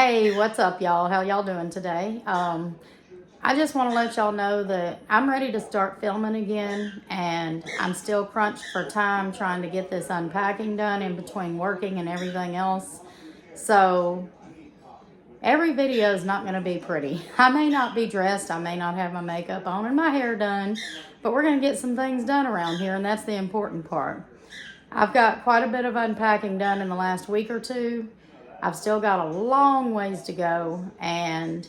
Hey, what's up, y'all? How y'all doing today? I just want to let y'all know that I'm ready to start filming again, and I'm still crunched for time trying to get this unpacking done in between working and everything else. So every video is not going to be pretty. I may not be dressed, I may not have my makeup on and my hair done, but we're going to get some things done around here, and that's the important part. I've got quite a bit of unpacking done in the last week or two. I've still got a long ways to go, and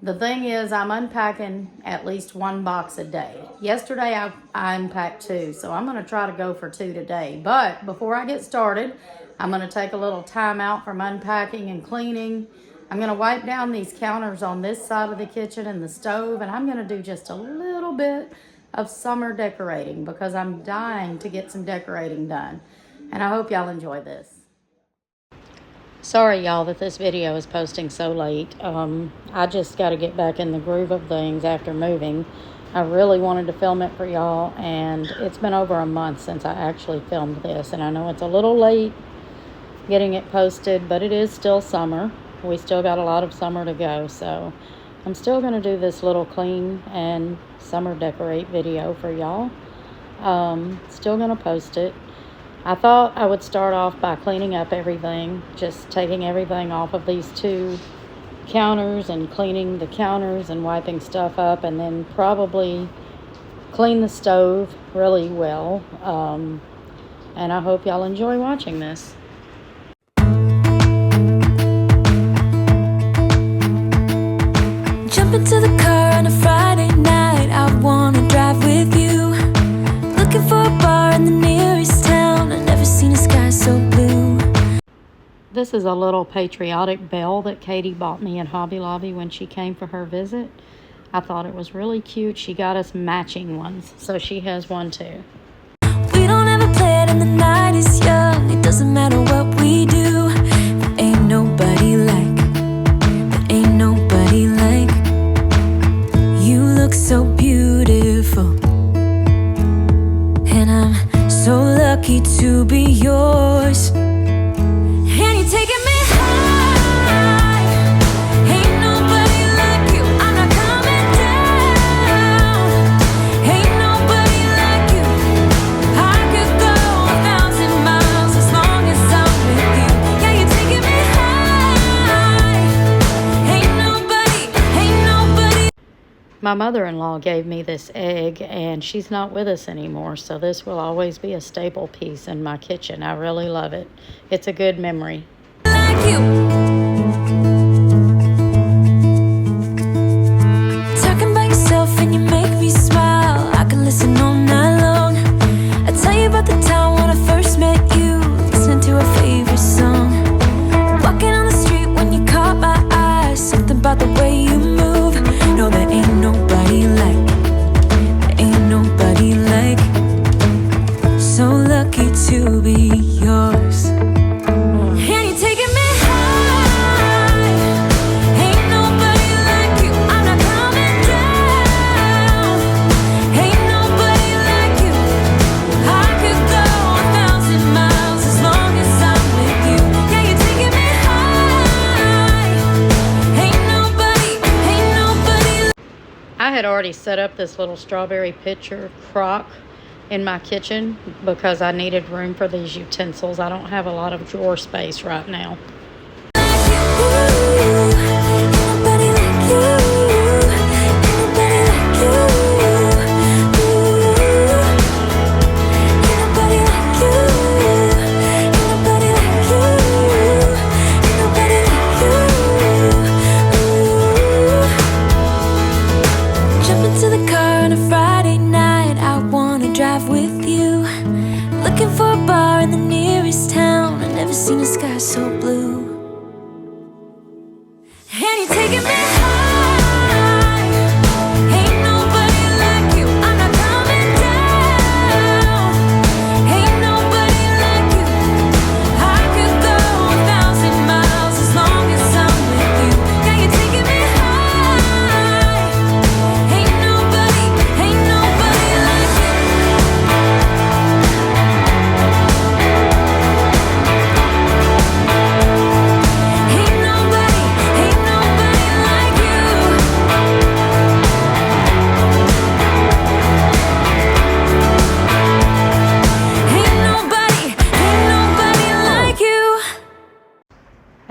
the thing is, I'm unpacking at least one box a day. Yesterday, I unpacked 2, so I'm going to try to go for 2 today. But before I get started, I'm going to take a little time out from unpacking and cleaning. I'm going to wipe down these counters on this side of the kitchen and the stove, and I'm going to do just a little bit of summer decorating because I'm dying to get some decorating done. And I hope y'all enjoy this. Sorry, y'all, that this video is posting so late. I just got to get back in the groove of things after moving. I really wanted to film it for y'all, and it's been over a month since I actually filmed this, and I know it's a little late getting it posted, but it is still summer. We still got a lot of summer to go, so I'm still going to do this little clean and summer decorate video for y'all. Still going to post it. I thought I would start off by cleaning up everything, just taking everything off of these 2 counters and cleaning the counters and wiping stuff up, and then probably clean the stove really well. And I hope y'all enjoy watching this. Jump into the car on a Friday night, I wanna drive with you. Looking for a bar in the nearest town, I've never seen a sky so blue. This is a little patriotic bell that Katie bought me at Hobby Lobby when she came for her visit. I thought it was really cute. She got us matching ones, so she has one too. We don't have a plan and the night is young, it doesn't matter what we do. There ain't nobody like, there ain't nobody like. You look so beautiful, and I'm so lucky to be yours. And you're taking me high. Ain't nobody like you, I'm not coming down. Ain't nobody like you. I could go 1,000 miles as long as I'm with you. Yeah, you're taking me high. Ain't nobody. My mother-in-law gave me this egg, and she's not with us anymore, so this will always be a staple piece in my kitchen. I really love it. It's a good memory. Like you. Talking about yourself and you make me smile. I can listen all night long. I tell you about the time when I first met you, listening to our favorite song. Walking on the street when you caught my eye, something about the way you move. No, there ain't nobody like, there ain't nobody like. So lucky to be yours. And you're taking me high. Ain't nobody like you, I'm not coming down. Ain't nobody like you. I could go 1,000 miles as long as I'm with you. Yeah, you're taking me high. Ain't nobody. I had already set up this little strawberry pitcher crock in my kitchen because I needed room for these utensils. I don't have a lot of drawer space right now. Jump into the car on a Friday night, I wanna drive with you. Looking for a bar in the nearest town, I've never seen a sky so blue. And you're taking me high. Ain't nobody like you, I'm not coming down. Ain't nobody like you. I could go 1,000 miles as long as I'm with you. Yeah, you're taking me high. Ain't nobody like you.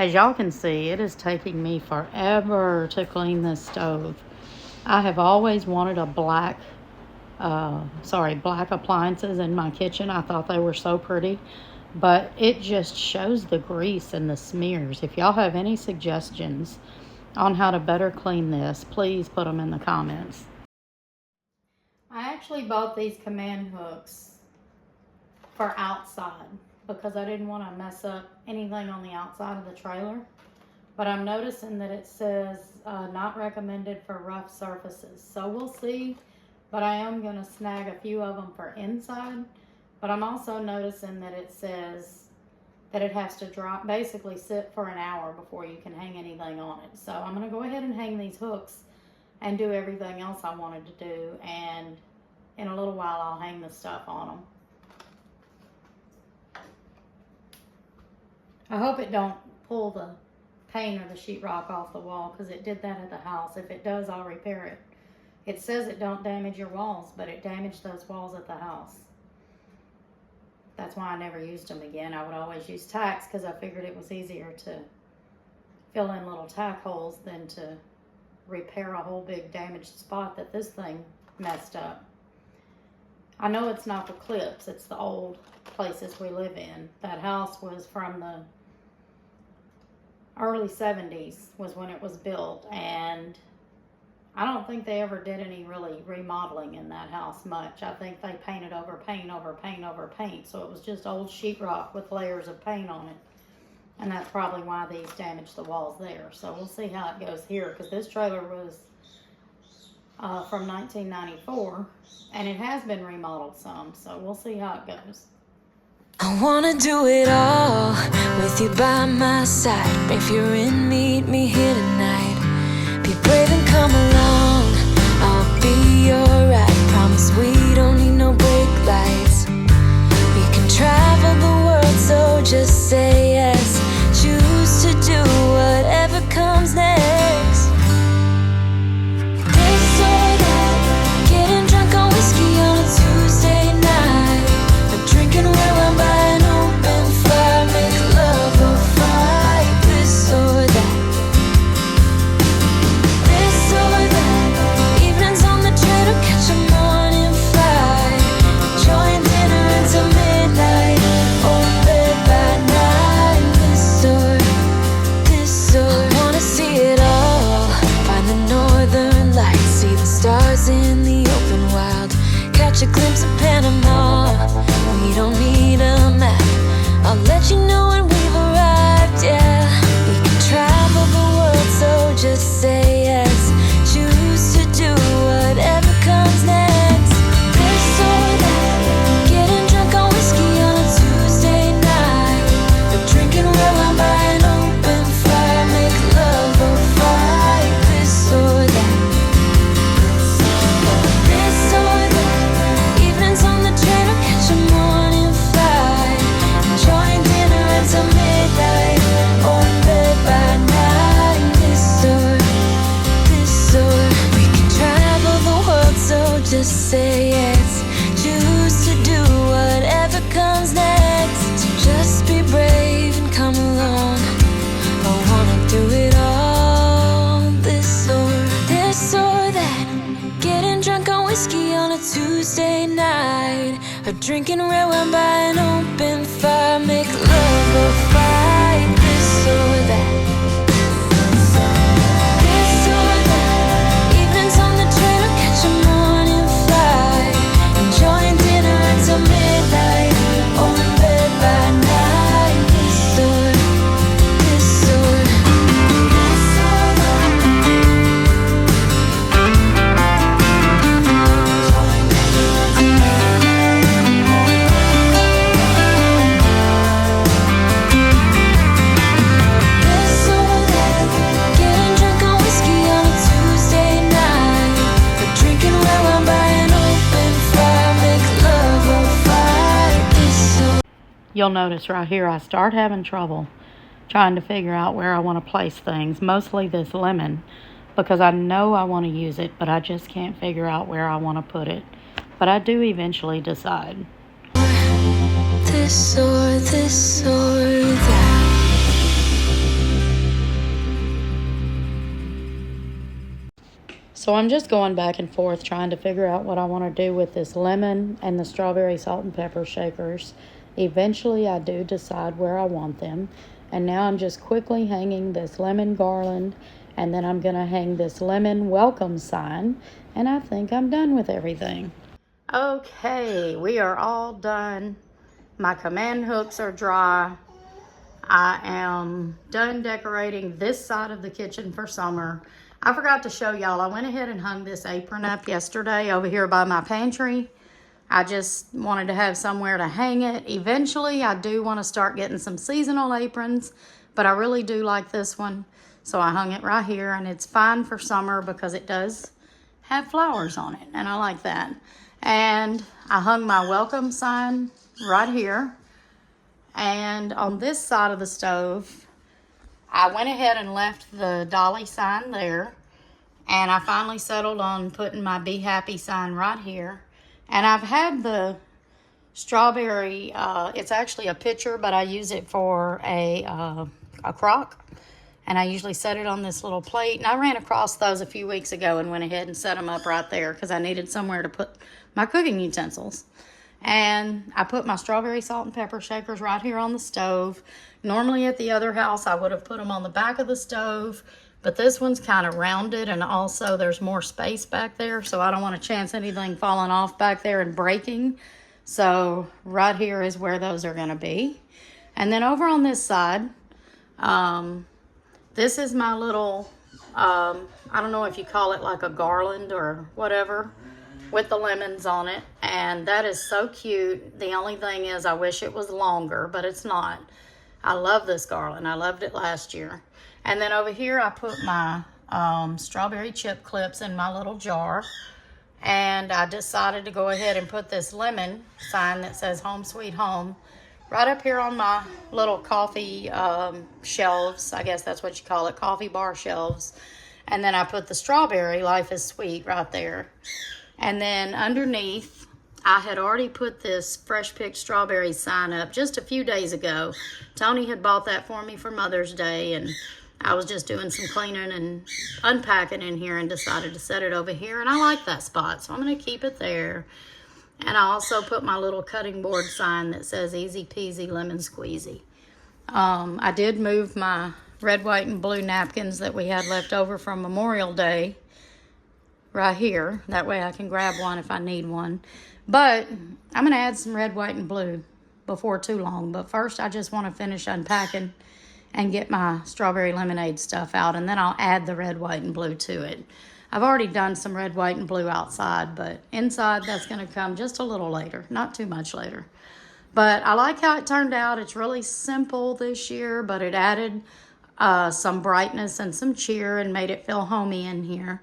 As y'all can see, it is taking me forever to clean this stove. I have always wanted a black appliances in my kitchen. I thought they were so pretty, but it just shows the grease and the smears. If y'all have any suggestions on how to better clean this, please put them in the comments. I actually bought these command hooks for outside because I didn't want to mess up anything on the outside of the trailer. But I'm noticing that it says not recommended for rough surfaces. So we'll see, but I am going to snag a few of them for inside. But I'm also noticing that it says that it has to basically sit for an hour before you can hang anything on it. So I'm going to go ahead and hang these hooks and do everything else I wanted to do. And in a little while, I'll hang the stuff on them. I hope it don't pull the paint or the sheetrock off the wall, because it did that at the house. If it does, I'll repair it. It says it don't damage your walls, but it damaged those walls at the house. That's why I never used them again. I would always use tacks because I figured it was easier to fill in little tack holes than to repair a whole big damaged spot that this thing messed up. I know it's not the clips, it's the old places we live in. That house was from the early 70s was when it was built, and I don't think they ever did any really remodeling in that house much. I think they painted over paint over paint over paint, so it was just old sheetrock with layers of paint on it, and that's probably why these damaged the walls there. So we'll see how it goes here, because this trailer was from 1994, and it has been remodeled some, so we'll see how it goes. I wanna do it all with you by my side. If you're in, meet me here tonight. Be brave and come along, I'll be your ride. Promise we don't need no brake lights. We can travel the world, so just say yes. Choose to do whatever comes next. This or that, getting drunk on whiskey on a Tuesday night, or drinking red wine by an open fire, make love or fight. This or that, this or that, evenings on the train or catch a morning flight, enjoying dinner until midnight, or bed by night. This or I wanna see it all, find the northern lights, see the stars in the open wild, catch a glimpse of Panama. We don't need a map, I'll let you know when we've arrived, yeah. We can travel the world, so just say yes. Choose to do whatever comes next. This or that, getting drunk on whiskey on a Tuesday night, or drinking red wine by an open fire, make love or fight. This or that, this or that, evenings on the train or catch a morning flight, enjoying dinner until midnight, or in bed by night. This or we can travel the world, so just say yes. Choose to do whatever comes next. So just be brave and come along, I wanna do it all. This or that, getting drunk on whiskey on a Tuesday night, or drinking red wine by an open fire, make love or fight. This or that, this or that, evenings on the train or catch a morning flight, enjoying dinner until midnight, or in bed by night. This or You'll notice right here I start having trouble trying to figure out where I want to place things, mostly this lemon, because I know I want to use it, but I just can't figure out where I want to put it. But I do eventually decide. this or that. So I'm just going back and forth trying to figure out what I want to do with this lemon and the strawberry salt and pepper shakers. Eventually I do decide where I want them. And now I'm just quickly hanging this lemon garland, and then I'm going to hang this lemon welcome sign, and I think I'm done with everything. Okay, we are all done. My command hooks are dry. I am done decorating this side of the kitchen for summer. I forgot to show y'all, I went ahead and hung this apron up yesterday over here by my pantry. I just wanted to have somewhere to hang it. Eventually, I do want to start getting some seasonal aprons, but I really do like this one. So I hung it right here, and it's fine for summer because it does have flowers on it, and I like that. And I hung my welcome sign right here. And on this side of the stove, I went ahead and left the dolly sign there. And I finally settled on putting my Be Happy sign right here. And I've had the strawberry, it's actually a pitcher, but I use it for a crock. And I usually set it on this little plate. And I ran across those a few weeks ago and went ahead and set them up right there because I needed somewhere to put my cooking utensils. And I put my strawberry salt and pepper shakers right here on the stove. Normally at the other house, I would have put them on the back of the stove. But this one's kind of rounded, and also there's more space back there, so I don't want to chance anything falling off back there and breaking. So right here is where those are going to be. And then over on this side, this is my little, I don't know if you call it like a garland or whatever, with the lemons on it. And that is so cute. The only thing is I wish it was longer, but it's not. I love this garland. I loved it last year. And then over here, I put my strawberry chip clips in my little jar. And I decided to go ahead and put this lemon sign that says Home Sweet Home right up here on my little coffee shelves. I guess that's what you call it, coffee bar shelves. And then I put the strawberry Life is Sweet right there. And then underneath, I had already put this fresh picked strawberry sign up just a few days ago. Tony had bought that for me for Mother's Day, and I was just doing some cleaning and unpacking in here and decided to set it over here. And I like that spot, so I'm going to keep it there. And I also put my little cutting board sign that says Easy Peasy Lemon Squeezy. I did move my red, white, and blue napkins that we had left over from Memorial Day right here. That way I can grab one if I need one. But I'm going to add some red, white, and blue before too long. But first, I just want to finish unpacking and get my strawberry lemonade stuff out, and then I'll add the red, white, and blue to it. I've already done some red, white, and blue outside, but inside that's going to come just a little later, not too much later. But I like how it turned out. It's really simple this year, but it added some brightness and some cheer and made it feel homey in here.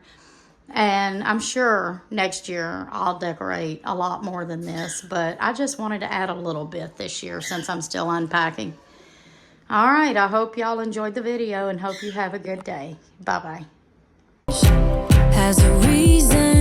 And I'm sure next year I'll decorate a lot more than this, but I just wanted to add a little bit this year since I'm still unpacking. All right, I hope y'all enjoyed the video and hope you have a good day. Bye-bye. Has a reason.